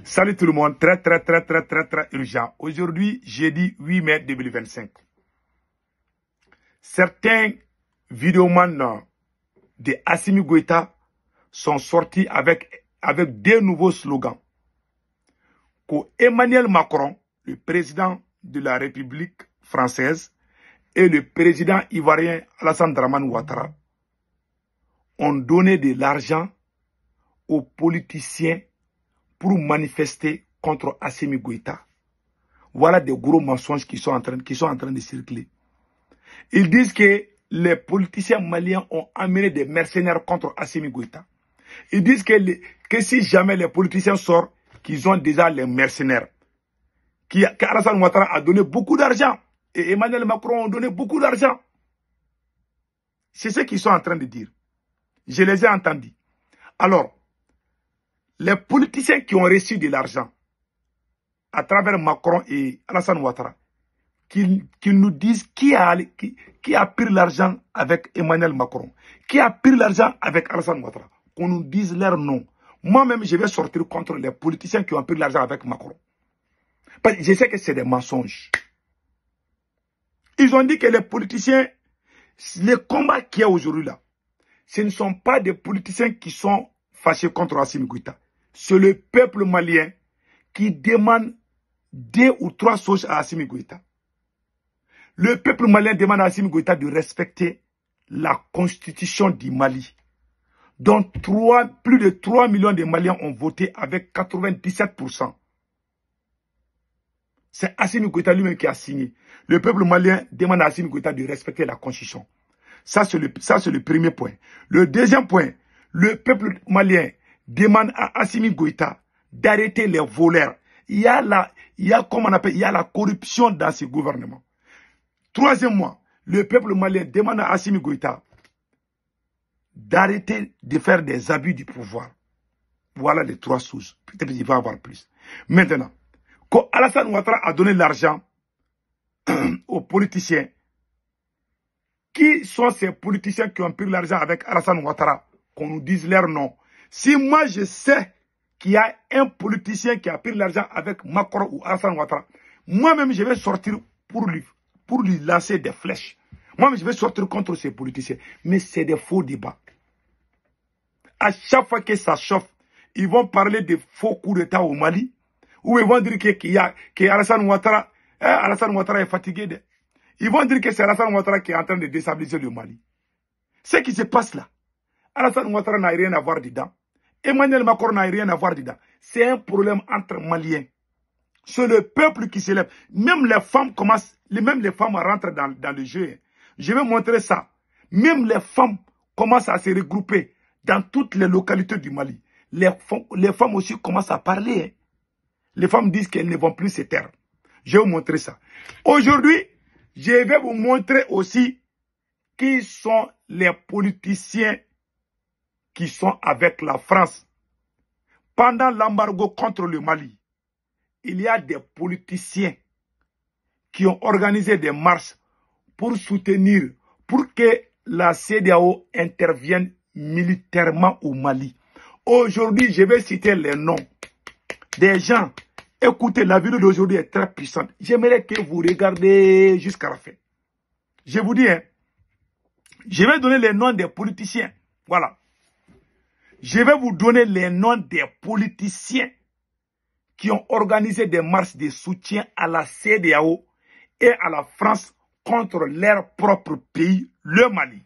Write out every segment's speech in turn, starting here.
Salut tout le monde, très urgent. Aujourd'hui, jeudi 8 mai 2025. Certains vidéomans de Assimi Goïta sont sortis avec deux nouveaux slogans. Que Emmanuel Macron, le président de la République française, et le président ivoirien Alassane Dramane Ouattara ont donné de l'argent aux politiciens pour manifester contre Assimi Goïta. Voilà des gros mensonges qui sont en train de circuler. Ils disent que les politiciens maliens ont amené des mercenaires contre Assimi Goïta. Ils disent que si jamais les politiciens sortent, qu'ils ont déjà les mercenaires. Qu'Alassane Ouattara a donné beaucoup d'argent. Et Emmanuel Macron a donné beaucoup d'argent. C'est ce qu'ils sont en train de dire. Je les ai entendus. Alors, les politiciens qui ont reçu de l'argent à travers Macron et Alassane Ouattara, qu'ils nous disent qui a pris l'argent avec Emmanuel Macron, qui a pris l'argent avec Alassane Ouattara, qu'on nous dise leur nom. Moi-même, je vais sortir contre les politiciens qui ont pris l'argent avec Macron. Parce que je sais que c'est des mensonges. Ils ont dit que les politiciens, les combats qu'il y a aujourd'hui là, ce ne sont pas des politiciens qui sont fâchés contre Assimi Goïta. C'est le peuple malien qui demande 2 ou 3 choses à Assimi Goïta. Le peuple malien demande à Assimi Goïta de respecter la constitution du Mali, dont plus de 3 millions de Maliens ont voté avec 97%. C'est Assimi Goïta lui-même qui a signé. Le peuple malien demande à Assimi Goïta de respecter la constitution. Ça, c'est le premier point. Le deuxième point, le peuple malien demande à Assimi Goïta d'arrêter les voleurs. Il y a la corruption dans ce gouvernement. Troisièmement, le peuple malien demande à Assimi Goïta d'arrêter de faire des abus du pouvoir. Voilà les 3 choses. Peut-être qu'il va y avoir plus. Maintenant, quand Alassane Ouattara a donné l'argent aux politiciens, qui sont ces politiciens qui ont pris l'argent avec Alassane Ouattara? Qu'on nous dise leur nom. Si moi je sais qu'il y a un politicien qui a pris l'argent avec Macron ou Alassane Ouattara, moi-même je vais sortir pour lui lancer des flèches. Moi-même je vais sortir contre ces politiciens. Mais c'est des faux débats. À chaque fois que ça chauffe, ils vont parler de faux coups d'État au Mali, ou ils vont dire que Alassane Ouattara est fatigué. Ils vont dire que c'est Alassane Ouattara qui est en train de déstabiliser le Mali. Ce qui se passe là, Alassane Ouattara n'a rien à voir dedans. Emmanuel Macron n'a rien à voir dedans. C'est un problème entre Maliens. C'est le peuple qui s'élève. Même les femmes rentrent dans le jeu. Je vais montrer ça. Même les femmes commencent à se regrouper dans toutes les localités du Mali. Les femmes aussi commencent à parler. Les femmes disent qu'elles ne vont plus se taire. Je vais vous montrer ça. Aujourd'hui, je vais vous montrer aussi qui sont les politiciens qui sont avec la France. Pendant l'embargo contre le Mali, il y a des politiciens qui ont organisé des marches pour soutenir, pour que la CEDEAO intervienne militairement au Mali. Aujourd'hui, je vais citer les noms des gens. Écoutez, la vidéo d'aujourd'hui est très puissante. J'aimerais que vous regardiez jusqu'à la fin. Je vous dis, je vais donner les noms des politiciens. Voilà. Je vais vous donner les noms des politiciens qui ont organisé des marches de soutien à la CEDEAO et à la France contre leur propre pays, le Mali.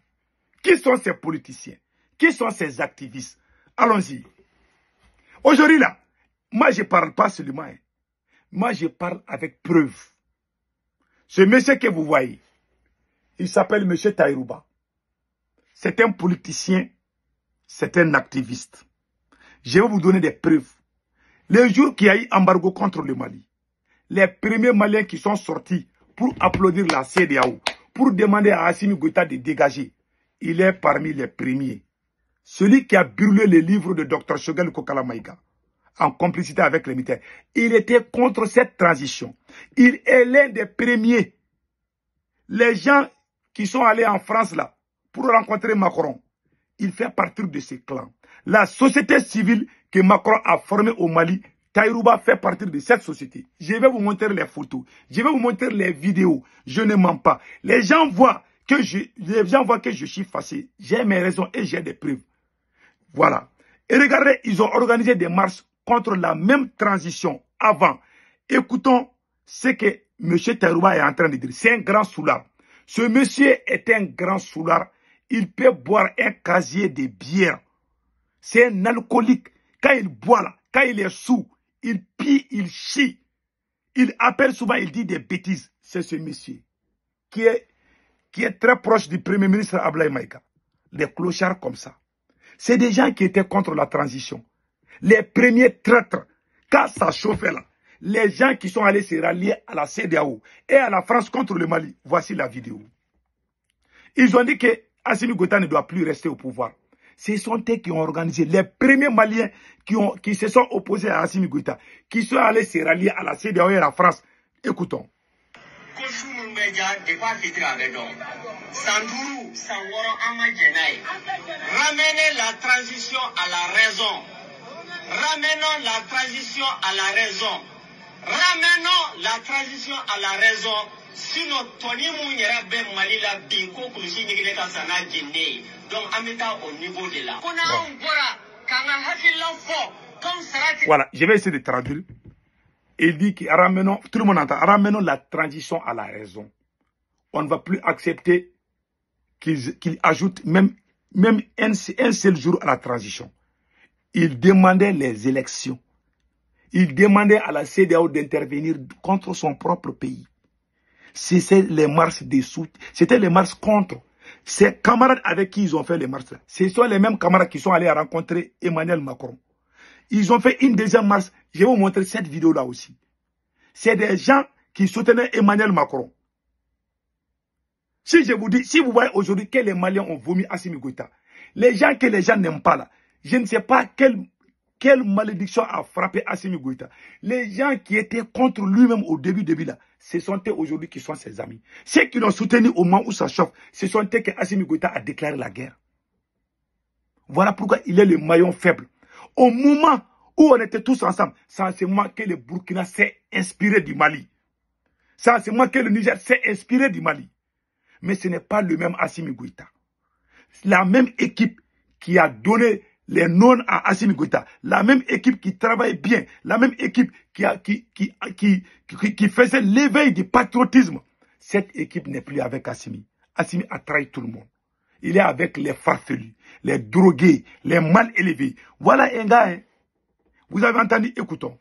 Qui sont ces politiciens? Qui sont ces activistes? Allons-y. Aujourd'hui là, moi je ne parle pas seulement. Moi je parle avec preuve. Ce monsieur que vous voyez, il s'appelle monsieur Taïrouba. C'est un politicien. C'est un activiste. Je vais vous donner des preuves. Le jour qu'il y a eu embargo contre le Mali, les premiers Maliens qui sont sortis pour applaudir la CEDEAO, pour demander à Assimi Goïta de dégager, il est parmi les premiers. Celui qui a brûlé le livre de Dr Choguel Kokala Maïga, en complicité avec les militaires, il était contre cette transition. Il est l'un des premiers. Les gens qui sont allés en France là, pour rencontrer Macron, il fait partie de ces clans. La société civile que Macron a formée au Mali, Taïrouba fait partie de cette société. Je vais vous montrer les photos. Je vais vous montrer les vidéos. Je ne mens pas. Les gens voient que je suis fâché. J'ai mes raisons et j'ai des preuves. Voilà. Et regardez, ils ont organisé des marches contre la même transition avant. Écoutons ce que M. Taïrouba est en train de dire. C'est un grand soulard. Ce monsieur est un grand soulard. Il peut boire un casier de bière. C'est un alcoolique. Quand il boit là, quand il est sous, il pille, il chie. Il appelle souvent, il dit des bêtises. C'est ce monsieur qui est très proche du Premier ministre Ablaye Maïga. Des clochards comme ça. C'est des gens qui étaient contre la transition. Les premiers traîtres, quand ça chauffait là, les gens qui sont allés se rallier à la CEDEAO et à la France contre le Mali, voici la vidéo. Ils ont dit que Assimi Goïta ne doit plus rester au pouvoir. Ce sont eux qui ont organisé les premiers Maliens qui se sont opposés à Assimi Goïta, qui sont allés se rallier à la CEDEAO et à la France. Écoutons. Ramenez la transition à la raison. Ramenons la transition à la raison. Ramenons la transition à la raison. Sinon, Tony Mouniera Ben Malila Binko Kousi Nigileka Sana Djinde. Donc, Amita au niveau de là. Voilà, je vais essayer de traduire. Il dit que ramenons, tout le monde entend, ramenons la transition à la raison. On ne va plus accepter qu'ils ajoutent même un seul jour à la transition. Il demandait les élections. Il demandait à la CEDEAO d'intervenir contre son propre pays. C'était les marches dessous. C'était les marches contre. Ces camarades avec qui ils ont fait les marches, ce sont les mêmes camarades qui sont allés rencontrer Emmanuel Macron. Ils ont fait une deuxième marche. Je vais vous montrer cette vidéo-là aussi. C'est des gens qui soutenaient Emmanuel Macron. Si je vous dis, si vous voyez aujourd'hui que les Maliens ont vomi Assimi Goïta, les gens que les gens n'aiment pas là, je ne sais pas quelle malédiction a frappé Assimi Goïta. Les gens qui étaient contre lui-même au début là, ce sont eux aujourd'hui qui sont ses amis. Ceux qui l'ont soutenu au moment où ça chauffe, ce sont eux que Assimi Goïta a déclaré la guerre. Voilà pourquoi il est le maillon faible. Au moment où on était tous ensemble, c'est en ce moment que le Burkina s'est inspiré du Mali. C'est en ce moment que le Niger s'est inspiré du Mali. Mais ce n'est pas le même Assimi Goïta. La même équipe qui a donné les noms à Assimi Goïta, la même équipe qui travaille bien, la même équipe qui faisait l'éveil du patriotisme. Cette équipe n'est plus avec Assimi. Assimi a trahi tout le monde. Il est avec les farfelus, les drogués, les mal élevés. Voilà un gars, hein. Vous avez entendu, écoutons.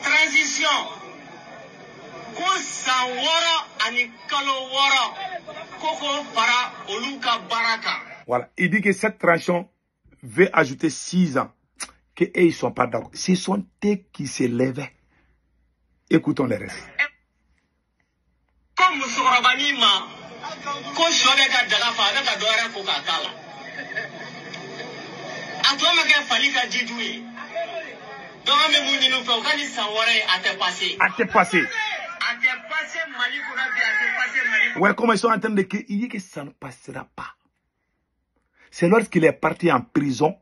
Transition. Voilà, il dit que cette transition veut ajouter 6 ans. Que eux, ils ne sont pas d'accord. Ce sont eux qui se levaient. Écoutons les restes. Comme ouais, comme ils sont en train de dire, il dit que ça ne passera pas. C'est lorsqu'il est parti en prison,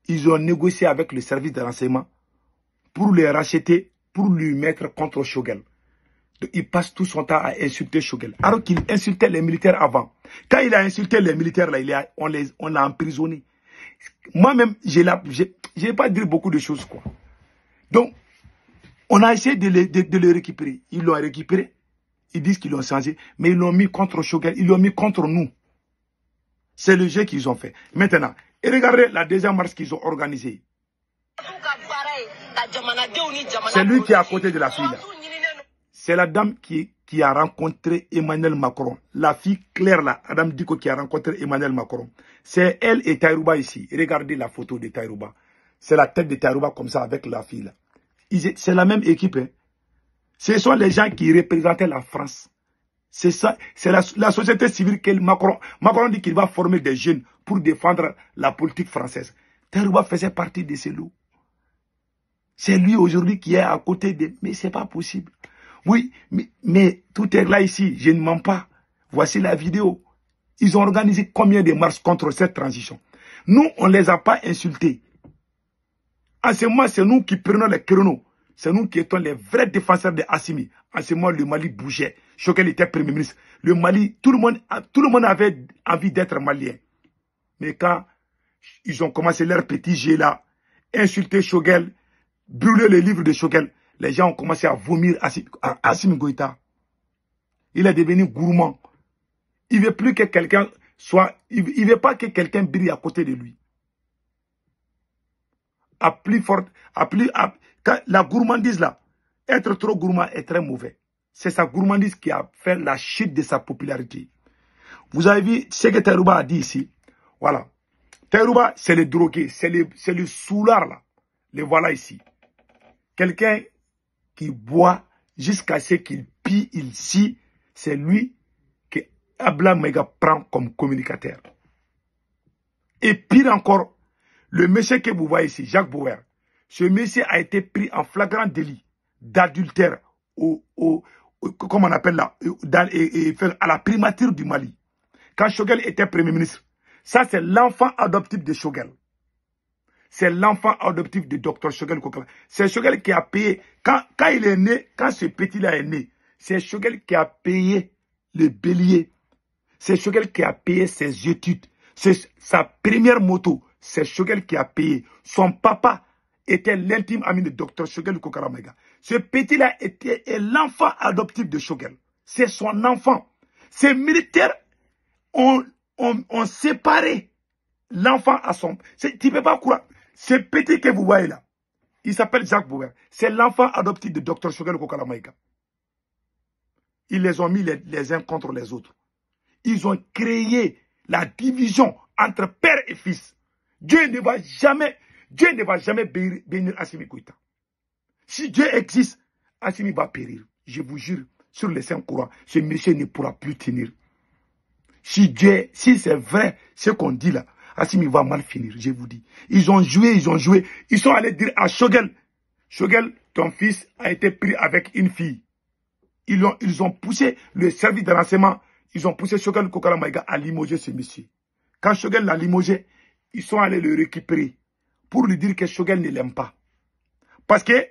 ils ont négocié avec le service de renseignement pour les racheter, pour lui mettre contre Choguel. Il passe tout son temps à insulter Choguel. Alors qu'il insultait les militaires avant. Quand il a insulté les militaires, là, on l'a emprisonné. Moi-même, je ne vais pas dire beaucoup de choses, quoi. Donc, on a essayé de le récupérer. Ils l'ont récupéré. Ils disent qu'ils l'ont changé. Mais ils l'ont mis contre Choguel. Ils l'ont mis contre nous. C'est le jeu qu'ils ont fait. Maintenant, et regardez la deuxième marche qu'ils ont organisée. C'est lui qui est à côté de la fille, là. C'est la dame qui a rencontré Emmanuel Macron. La fille Claire là, Madame Diko qui a rencontré Emmanuel Macron. C'est elle et Taïrouba ici. Regardez la photo de Taïrouba. C'est la tête de Taïrouba comme ça avec la fille là. C'est la même équipe. Hein. Ce sont les gens qui représentaient la France. C'est ça, c'est la société civile que Macron dit qu'il va former des jeunes pour défendre la politique française. Taïrouba faisait partie de ces loups. C'est lui aujourd'hui qui est à côté de... Mais c'est pas possible. Oui, mais tout est là ici. Je ne mens pas. Voici la vidéo. Ils ont organisé combien de marches contre cette transition? Nous, on ne les a pas insultés. En ce moment, c'est nous qui prenons les créneaux. C'est nous qui étions les vrais défenseurs de Assimi. En ce moment, le Mali bougeait. Choguel était Premier ministre. Le Mali, tout le monde avait envie d'être malien. Mais quand ils ont commencé leur petit jeu là, insulter Choguel, brûler les livres de Choguel, les gens ont commencé à vomir Assimi Goïta. Il est devenu gourmand. Il ne veut plus que quelqu'un soit... Il ne veut pas que quelqu'un brille à côté de lui. La gourmandise là, être trop gourmand est très mauvais. C'est sa gourmandise qui a fait la chute de sa popularité. Vous avez vu ce que Taïrouba a dit ici. Voilà. Taïrouba, c'est le drogué, c'est le soulard là. Le voilà ici. Quelqu'un qui boit jusqu'à ce qu'il pille, il scie, c'est lui que Abla Mega prend comme communicateur. Et pire encore, le monsieur que vous voyez ici, Jacques Bauer, ce monsieur a été pris en flagrant délit d'adultère comment on appelle là, à la primature du Mali. Quand Choguel était Premier ministre, ça c'est l'enfant adoptif de Choguel. C'est l'enfant adoptif de Dr Choguel Kokala. C'est Choguel qui a payé, quand il est né, quand ce petit-là est né, c'est Choguel qui a payé le bélier. C'est Choguel qui a payé ses études. C'est sa première moto. C'est Choguel qui a payé. Son papa était l'intime ami de Dr Choguel Kokaramega. Ce petit-là est l'enfant adoptif de Choguel. C'est son enfant. Ces militaires ont séparé l'enfant à son... Tu ne peux pas croire. Ce petit que vous voyez là, il s'appelle Jacques Bauer. C'est l'enfant adoptif de Dr Choguel Kokaramega. Ils les ont mis les uns contre les autres. Ils ont créé la division entre père et fils. Dieu ne va jamais bénir Assimi Goïta. Si Dieu existe, Assimi va périr. Je vous jure, sur les saints courants, ce monsieur ne pourra plus tenir. Si c'est vrai ce qu'on dit là, Assimi va mal finir, je vous dis. Ils ont joué. Ils sont allés dire à Choguel, Choguel, ton fils a été pris avec une fille. Ils ont poussé le service de renseignement, ils ont poussé Choguel Kokaramaiga à limoger ce monsieur. Quand Choguel l'a limogé, ils sont allés le récupérer pour lui dire que Choguel ne l'aime pas. Parce que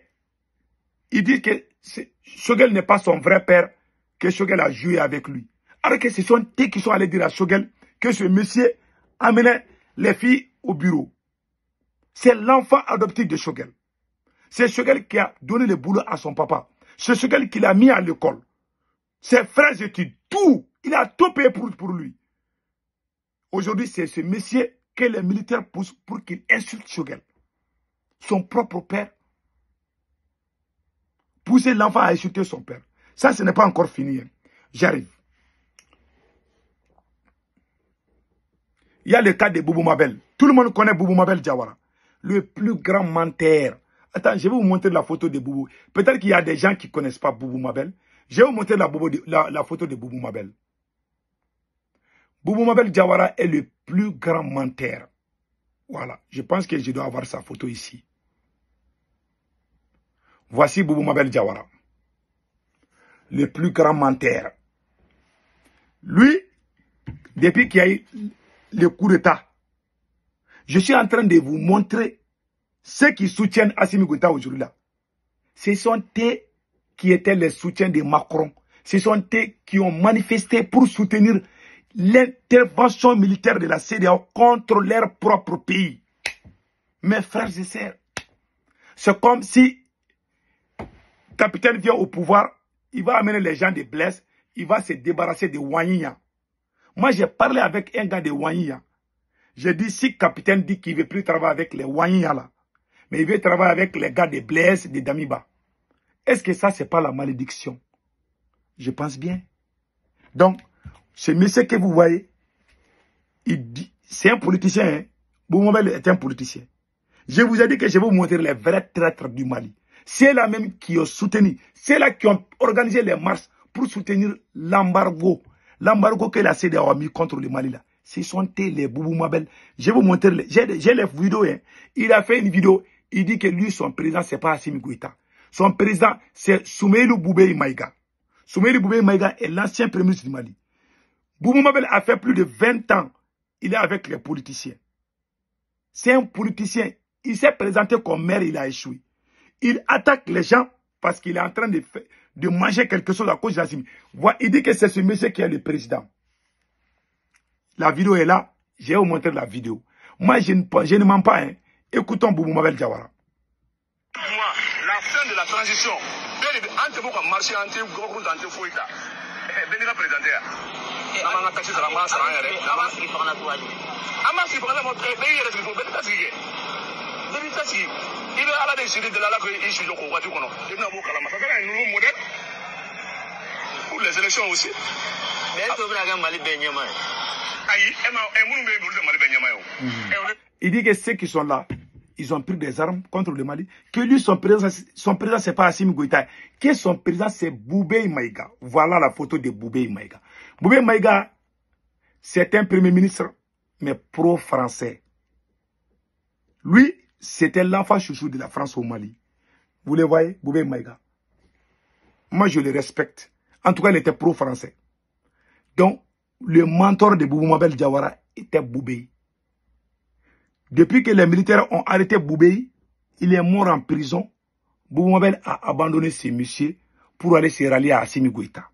il dit que Choguel n'est pas son vrai père, que Choguel a joué avec lui. Alors que ce sont eux qui sont allés dire à Choguel que ce monsieur amenait les filles au bureau. C'est l'enfant adoptif de Choguel. C'est Choguel qui a donné le boulot à son papa. C'est Choguel qui l'a mis à l'école. Ses frères études, tout. Il a tout payé pour lui. Aujourd'hui, c'est ce monsieur que les militaires poussent pour qu'il insulte Choguel. Son propre père. Pousser l'enfant à insulter son père. Ça, ce n'est pas encore fini. Hein. J'arrive. Il y a le cas de Boubou Mabel. Tout le monde connaît Boubou Mabel Diawara. Le plus grand menteur. Attends, je vais vous montrer la photo de Boubou. Peut-être qu'il y a des gens qui ne connaissent pas Boubou Mabel. Je vais vous montrer la photo de Boubou Mabel. Boubou Mabel Diawara est le plus grand menteur. Voilà. Je pense que je dois avoir sa photo ici. Voici Boubou Mabel Diawara. Le plus grand menteur. Lui, depuis qu'il y a eu le coup d'État, je suis en train de vous montrer ceux qui soutiennent Assimi Goïta aujourd'hui là. Ce sont eux qui étaient les soutiens de Macron. Ce sont eux qui ont manifesté pour soutenir l'intervention militaire de la CEDEAO contre leur propre pays. Mes frères et sœurs, c'est comme si capitaine vient au pouvoir, il va amener les gens de Blaise, il va se débarrasser de Wanyiya. Moi, j'ai parlé avec un gars de Wanyiya. J'ai dit, si capitaine dit qu'il ne veut plus travailler avec les Wanyiya là, mais il veut travailler avec les gars de Blaise, de Damiba. Est-ce que ça, c'est pas la malédiction? Je pense bien. Donc, ce monsieur que vous voyez, il dit, c'est un politicien. Hein? Boubou Mabel est un politicien. Je vous ai dit que je vais vous montrer les vrais traîtres du Mali. C'est là même qui ont soutenu, c'est là qui ont organisé les marches pour soutenir l'embargo. L'embargo que la CEDEAO a mis contre le Mali là. Ce sont les Boubou Mabel. Je vais vous montrer, j'ai les vidéos. Hein. Il a fait une vidéo, il dit que lui, son président, c'est pas Assimi Goïta. Son président, c'est Soumeilou Boubé Maïga. Soumeilou Boubé Maïga est l'ancien premier ministre du Mali. Boubou Mabel a fait plus de 20 ans. Il est avec les politiciens. C'est un politicien. Il s'est présenté comme maire, il a échoué. Il attaque les gens parce qu'il est en train de manger quelque chose à cause d'Assimi. Il dit que c'est ce monsieur qui est le président. La vidéo est là. Je vais vous montrer la vidéo. Moi, je ne mens pas. Hein. Écoutons Boubou Mabel Diawara. La fin de la transition. Entre vous comme marché anti groupe anti Fouita. Benina présenté. Namanga taxi sera ma sera yare. Namanga si fana tuali. Ama si fana mo très bien yare ko benita si. Benita si. Il est à la décider de la ko issue de ko wati kono. Il n'a pas kala masaka un nouveau modèle. Pour les élections aussi. Mais to braga Mali benyama. Ayi, e munu be bulu Mali benyama yo. Il dit que ceux qui sont là, ils ont pris des armes contre le Mali. Que lui, son président, c'est pas Assimi Goïta. Que son président, c'est Boubé Maïga. Voilà la photo de Boubé Maïga. Boubé Maïga, c'est un premier ministre, mais pro-français. Lui, c'était l'enfant chouchou de la France au Mali. Vous le voyez, Boubé Maïga. Moi, je le respecte. En tout cas, il était pro-français. Donc, le mentor de Boubou Mabel Diawara était Boubé. Depuis que les militaires ont arrêté Boubé, il est mort en prison. Boubou Mabel a abandonné ses messieurs pour aller se rallier à Assimi Goïta.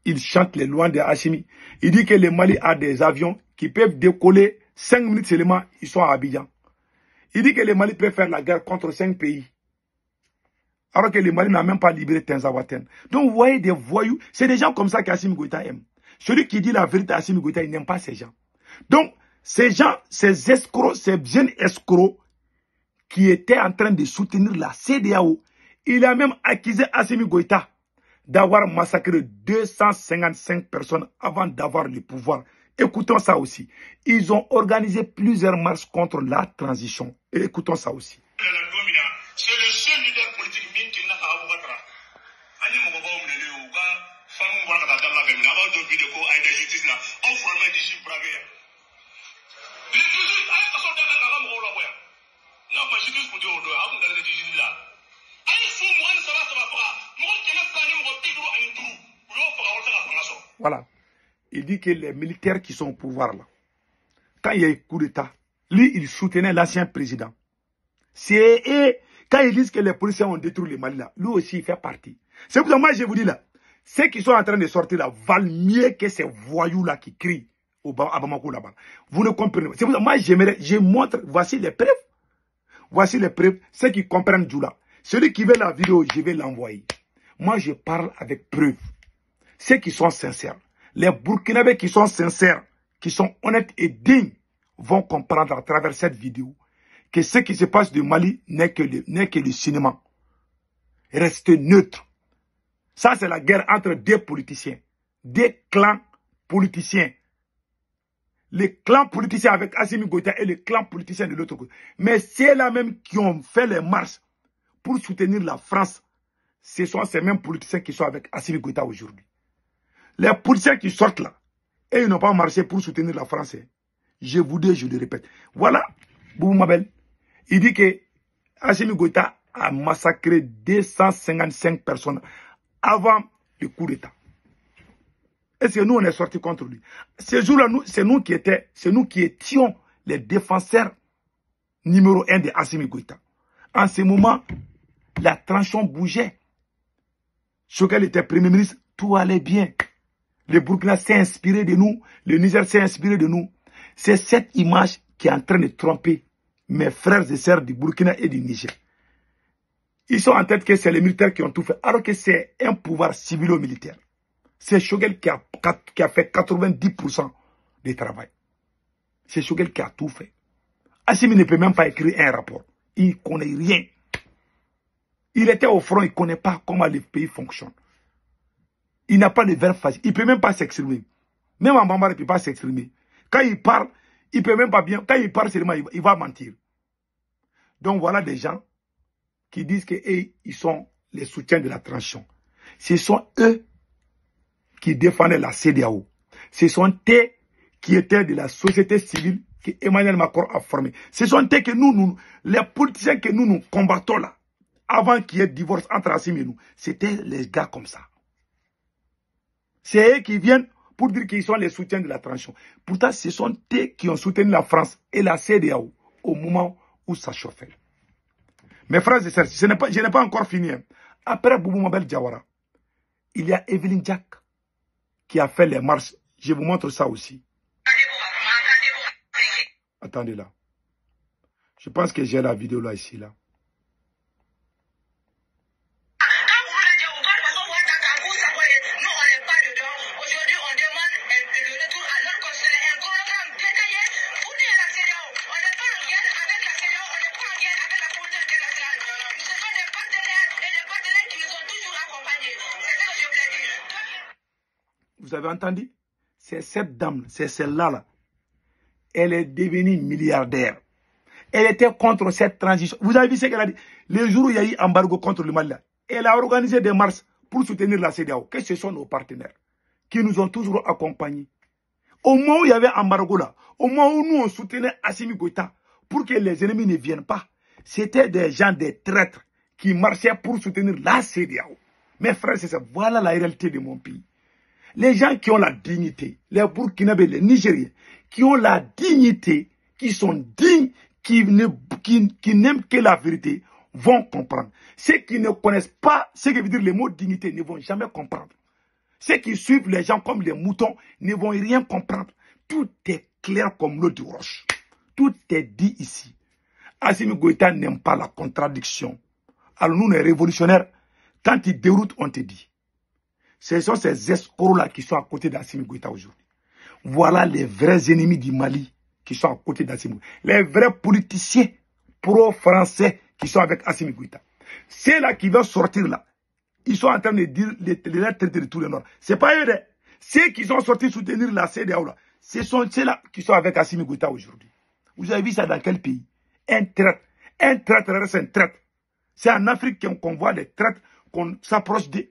Il chante les louanges de Assimi. Il dit que le Mali a des avions qui peuvent décoller 5 minutes seulement, ils sont à Abidjan. Il dit que le Mali peut faire la guerre contre 5 pays. Alors que le Mali n'a même pas libéré Tenzawaten. Donc vous voyez des voyous, c'est des gens comme ça qu'Assimi Goïta aime. Celui qui dit la vérité à Assimi Goïta, il n'aime pas ces gens. Donc, ces gens, ces escrocs, ces jeunes escrocs qui étaient en train de soutenir la CEDEAO, il a même accusé Assimi Goïta d'avoir massacré 255 personnes avant d'avoir le pouvoir. Écoutons ça aussi. Ils ont organisé plusieurs marches contre la transition. Et écoutons ça aussi. C'est le seul leader politique qui n'a pas Ouattara. Voilà. Il dit que les militaires qui sont au pouvoir là, quand il y a eu coup d'État, lui, il soutenait l'ancien président. Quand ils disent que les policiers ont détruit le Mali là, lui aussi, il fait partie. C'est pour ça que moi, je vous dis là, ceux qui sont en train de sortir là valent mieux que ces voyous là qui crient à Bamako là-bas. Vous ne comprenez pas. C'est pour ça que moi, je montre, voici les preuves. Voici les preuves. Ceux qui comprennent Djoula. Celui qui veut la vidéo, je vais l'envoyer. Moi, je parle avec preuves. Ceux qui sont sincères. Les Burkinabés qui sont sincères, qui sont honnêtes et dignes, vont comprendre à travers cette vidéo que ce qui se passe du Mali n'est que le cinéma. Restez neutre. Ça, c'est la guerre entre deux politiciens. Deux clans politiciens. Les clans politiciens avec Assimi Goïta et les clans politiciens de l'autre côté. Mais c'est là même qui ont fait les marches pour soutenir la France. Ce sont ces mêmes politiciens qui sont avec Assimi Goïta aujourd'hui. Les politiciens qui sortent là, et ils n'ont pas marché pour soutenir la France. Je vous dis, je le répète. Voilà, Boubou Mabel. Il dit que Assimi Goïta a massacré 255 personnes avant le coup d'État. Est-ce que nous, on est sortis contre lui? Ce jour-là, c'est nous qui étions les défenseurs numéro 1 de Assimi Goïta. En ce moment, la transition bougeait. Choguel était Premier ministre, tout allait bien. Le Burkina s'est inspiré de nous, le Niger s'est inspiré de nous. C'est cette image qui est en train de tromper mes frères et sœurs du Burkina et du Niger. Ils sont en tête que c'est les militaires qui ont tout fait, alors que c'est un pouvoir civilo-militaire. C'est Choguel qui a fait 90% du travail. C'est Choguel qui a tout fait. Assimi ne peut même pas écrire un rapport. Il ne connaît rien. Il était au front, il ne connaît pas comment le pays fonctionne. Il n'a pas de verbe facile. Il ne peut même pas s'exprimer. Même en Bambara, il ne peut pas s'exprimer. Quand il parle, il ne peut même pas bien. Quand il parle seulement, il va mentir. Donc voilà des gens qui disent qu'ils sont les soutiens de la transition. Ce sont eux qui défendaient la CEDEAO. Ce sont eux qui étaient de la société civile que Emmanuel Macron a formé. Ce sont eux que nous, les politiciens que nous combattons là, avant qu'il y ait divorce entre Assimi et nous, c'était les gars comme ça. C'est eux qui viennent pour dire qu'ils sont les soutiens de la transition. Pourtant, ce sont eux qui ont soutenu la France et la CEDEAO au moment où ça chauffait. Mes frères et sœurs, je n'ai pas encore fini. Après Boubou Mabel Diawara, il y a Evelyne Jack qui a fait les marches. Je vous montre ça aussi. Attendez là. Je pense que j'ai la vidéo là, ici, là. Vous avez entendu? C'est cette dame, c'est celle-là, là. Elle est devenue milliardaire. Elle était contre cette transition. Vous avez vu ce qu'elle a dit? Le jour où il y a eu embargo contre le Mali, là, elle a organisé des marches pour soutenir la CEDEAO. Que ce sont nos partenaires qui nous ont toujours accompagnés. Au moment où il y avait embargo là, au moment où nous on soutenait Assimi Goïta pour que les ennemis ne viennent pas, c'était des gens, des traîtres qui marchaient pour soutenir la CEDEAO. Mes frères, c'est ça. Voilà la réalité de mon pays. Les gens qui ont la dignité, les Burkinabés, les Nigériens, qui ont la dignité, qui sont dignes, qui n'aiment que la vérité, vont comprendre. Ceux qui ne connaissent pas ce que veut dire le mot dignité ne vont jamais comprendre. Ceux qui suivent les gens comme les moutons ne vont rien comprendre. Tout est clair comme l'eau de roche. Tout est dit ici. Assimi Goïta n'aime pas la contradiction. Alors nous, les révolutionnaires, quand ils déroutent, on te dit. Ce sont ces escrocs-là qui sont à côté d'Assimi Goïta aujourd'hui. Voilà les vrais ennemis du Mali qui sont à côté d'Assimi Goïta. Les vrais politiciens pro-français qui sont avec Assimi Goïta. Ceux-là qui veulent sortir là, ils sont en train de dire les traiter de tous les Nord. Ce n'est pas eux. Ceux qui sont sortis soutenir la CEDEAO là, ce sont ceux-là qui sont avec Assimi Goïta aujourd'hui. Vous avez vu ça dans quel pays? Un traître. Un traître reste un traître. C'est en Afrique qu'on voit des traîtres, qu'on s'approche d'eux.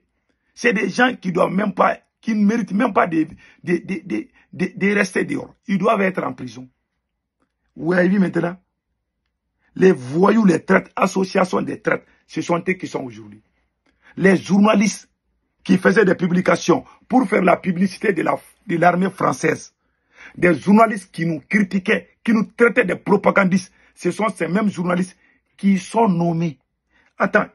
C'est des gens qui doivent même pas, qui ne méritent même pas de rester dehors. Ils doivent être en prison. Vous avez vu maintenant? Les voyous, les traîtres, associations des traîtres, ce sont eux qui sont aujourd'hui. Les journalistes qui faisaient des publications pour faire la publicité de l'armée française. Des journalistes qui nous critiquaient, qui nous traitaient de propagandistes. Ce sont ces mêmes journalistes qui sont nommés. Attends,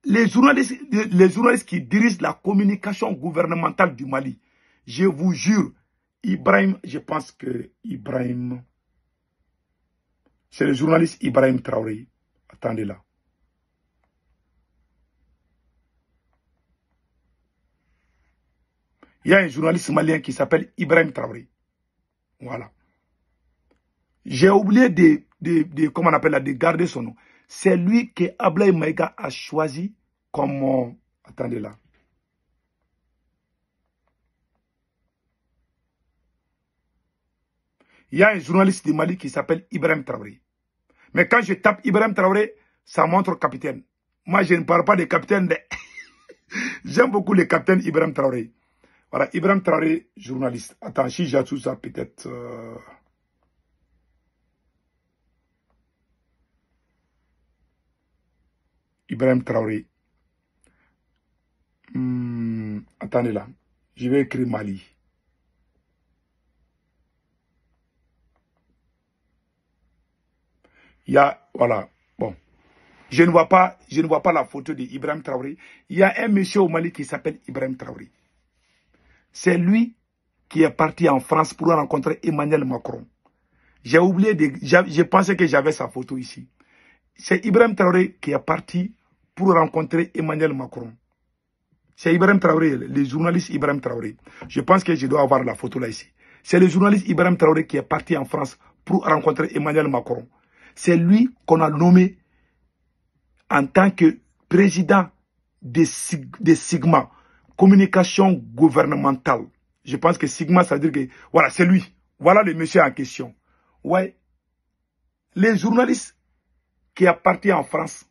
les journalistes qui dirigent la communication gouvernementale du Mali, je vous jure, Ibrahim, je pense que Ibrahim, c'est le journaliste Ibrahim Traoré. Attendez là. Il y a un journaliste malien qui s'appelle Ibrahim Traoré. Voilà. J'ai oublié comment on appelle là, de garder son nom. C'est lui que Ablaye Maïga a choisi comme... attendez là. Il y a un journaliste du Mali qui s'appelle Ibrahim Traoré. Mais quand je tape Ibrahim Traoré, ça montre capitaine. Moi, je ne parle pas de capitaine. J'aime beaucoup le capitaine Ibrahim Traoré. Voilà, Ibrahim Traoré, journaliste. Attends, si j'ai tout ça, peut-être... Ibrahim Traoré. Attendez là. Je vais écrire Mali. Il y a, voilà, bon. Je ne vois pas la photo d'Ibrahim Traoré. Il y a un monsieur au Mali qui s'appelle Ibrahim Traoré. C'est lui qui est parti en France pour rencontrer Emmanuel Macron. J'ai oublié, je pensais que j'avais sa photo ici. C'est Ibrahim Traoré qui est parti pour rencontrer Emmanuel Macron. C'est Ibrahim Traoré, le journaliste Ibrahim Traoré. Je pense que je dois avoir la photo là ici. C'est le journaliste Ibrahim Traoré qui est parti en France pour rencontrer Emmanuel Macron. C'est lui qu'on a nommé en tant que président de Sigma, communication gouvernementale. Je pense que Sigma, ça veut dire que, voilà, c'est lui. Voilà le monsieur en question. Ouais. Les journalistes qui est parti en France,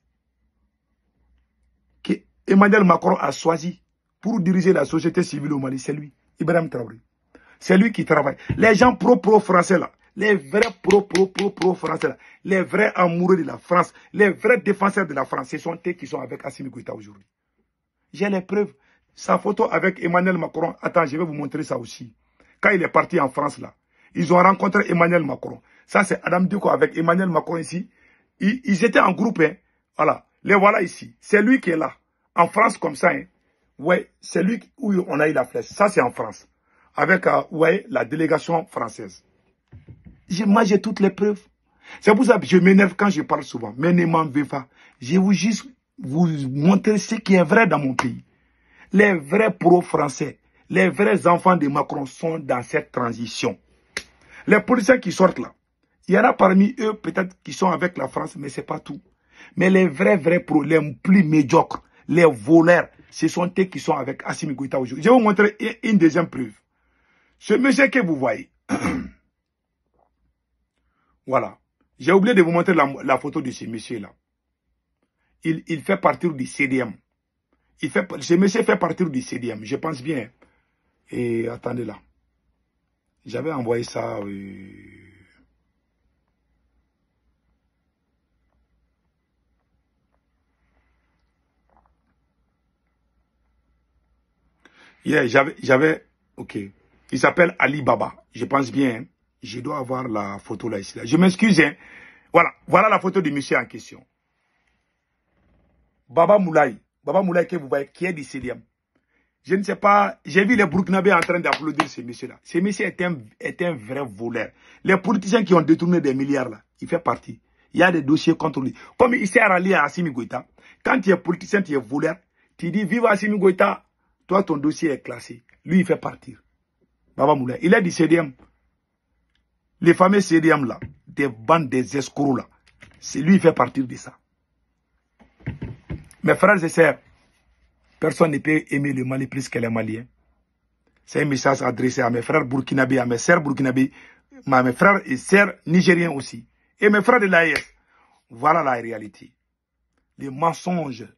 que Emmanuel Macron a choisi pour diriger la société civile au Mali, c'est lui, Ibrahim Traoré. C'est lui qui travaille. Les gens pro-français là, les vrais pro-français là, les vrais amoureux de la France, les vrais défenseurs de la France, ce sont eux qui sont avec Assimi Goïta aujourd'hui. J'ai les preuves. Sa photo avec Emmanuel Macron. Attends, je vais vous montrer ça aussi. Quand il est parti en France là, ils ont rencontré Emmanuel Macron. Ça c'est Adam Diko avec Emmanuel Macron ici. Ils étaient en groupe. Hein. Voilà. Les voilà ici. C'est lui qui est là. En France comme ça. Hein. Ouais, c'est lui où on a eu la flèche. Ça c'est en France. Avec ouais, la délégation française. Moi j'ai toutes les preuves. C'est pour ça que je m'énerve quand je parle souvent. Mais ne m'en veux pas. Je vais juste vous montrer ce qui est vrai dans mon pays. Les vrais pro-français, les vrais enfants de Macron sont dans cette transition. Les policiers qui sortent là, il y en a parmi eux peut-être qui sont avec la France, mais ce n'est pas tout. Mais les vrais pros, les plus médiocres, les voleurs, ce sont eux qui sont avec Assimi Goïta aujourd'hui. Je vais vous montrer une deuxième preuve. Ce monsieur que vous voyez, voilà. J'ai oublié de vous montrer la photo de ce monsieur-là. Il fait partie du CDM. Ce monsieur fait partie du CDM, je pense bien. Et attendez là. J'avais envoyé ça. Yeah, j'avais. Ok. Il s'appelle Ali Baba. Je pense bien. Hein. Je dois avoir la photo là ici. Là. Je m'excuse. Hein. Voilà la photo du monsieur en question. Baba Moulaye. Baba Moulaye que vous voyez, qui est du CDM. Je ne sais pas, j'ai vu les Burkinabés en train d'applaudir ce monsieur-là. Ce monsieur est un vrai voleur. Les politiciens qui ont détourné des milliards là, il fait partie. Il y a des dossiers contre lui. Comme il s'est rallié à Assimi Goïta, quand tu es politicien, tu es voleur, tu dis vive Assimi Goïta, toi ton dossier est classé. Lui il fait partir. Baba Moulaye, il est du CDM. Les fameux CDM là, des bandes des escrocs là, c'est lui il fait partir de ça. Mes frères et sœurs, personne ne peut aimer le Mali plus que les Maliens. C'est un message adressé à mes frères burkinabés, à mes sœurs burkinabés, à mes frères et sœurs nigériens aussi. Et mes frères de l'AES. Voilà la réalité. Les mensonges,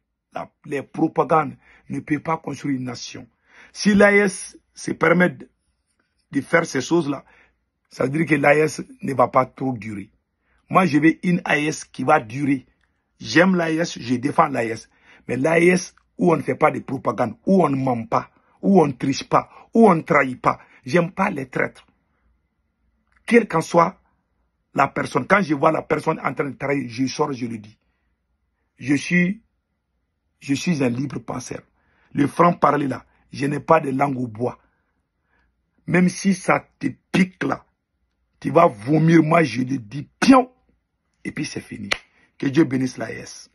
les propagandes ne peuvent pas construire une nation. Si l'AES se permet de faire ces choses-là, ça veut dire que l'AES ne va pas trop durer. Moi, je veux une AES qui va durer. J'aime l'AES, je défends l'AES. Mais l'AES où on ne fait pas de propagande, où on ne ment pas, où on ne triche pas, où on ne trahit pas. J'aime pas les traîtres. Quelle qu'en soit la personne, quand je vois la personne en train de trahir, je sors, je le dis. Je suis un libre penseur. Le franc-parler là, je n'ai pas de langue au bois. Même si ça te pique là, tu vas vomir, moi je le dis, pion. Et puis c'est fini. Que Dieu bénisse l'AES.